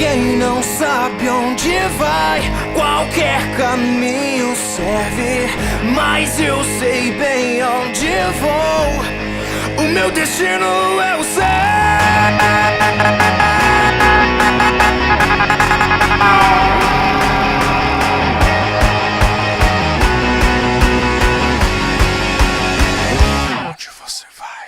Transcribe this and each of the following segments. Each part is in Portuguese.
quem não sabe onde vai, qualquer caminho serve. Mas eu sei bem onde vou, o meu destino é o céu. Onde você vai?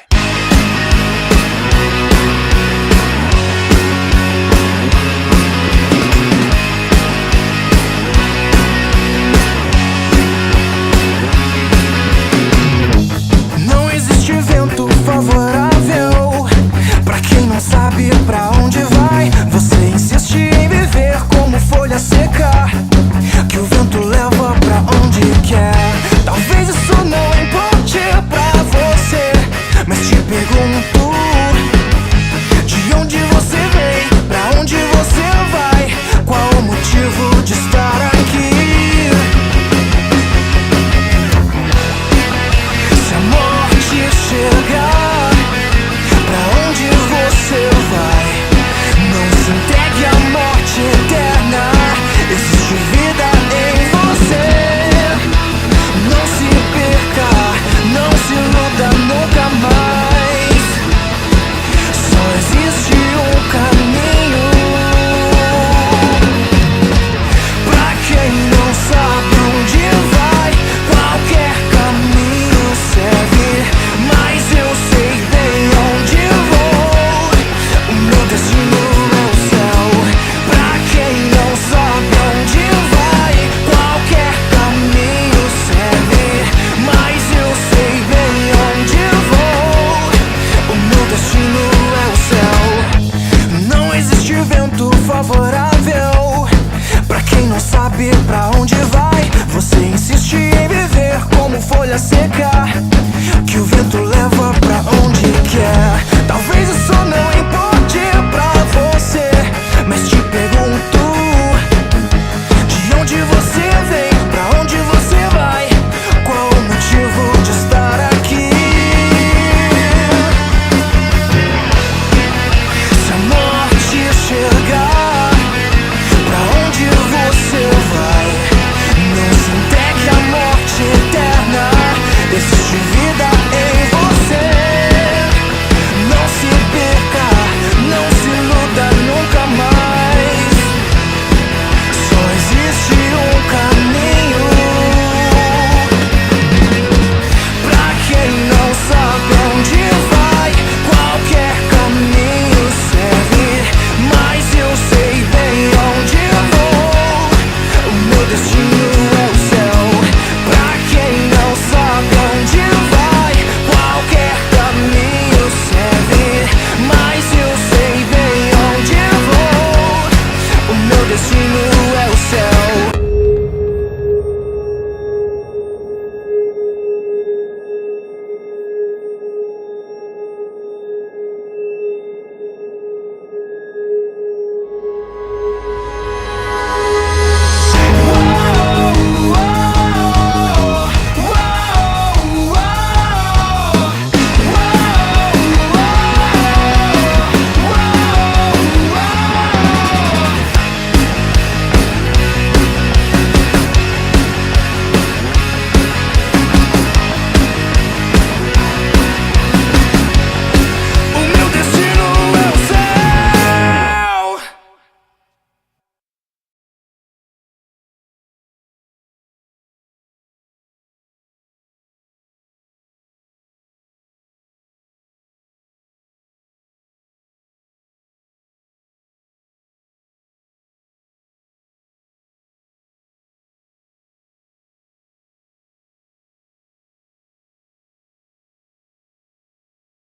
Não existe vento favorável pra quem não sabe pra onde vai. Você insiste em viver como folha seca, que o vento leva pra onde quer. Talvez isso não importe pra você, mas te pergunto: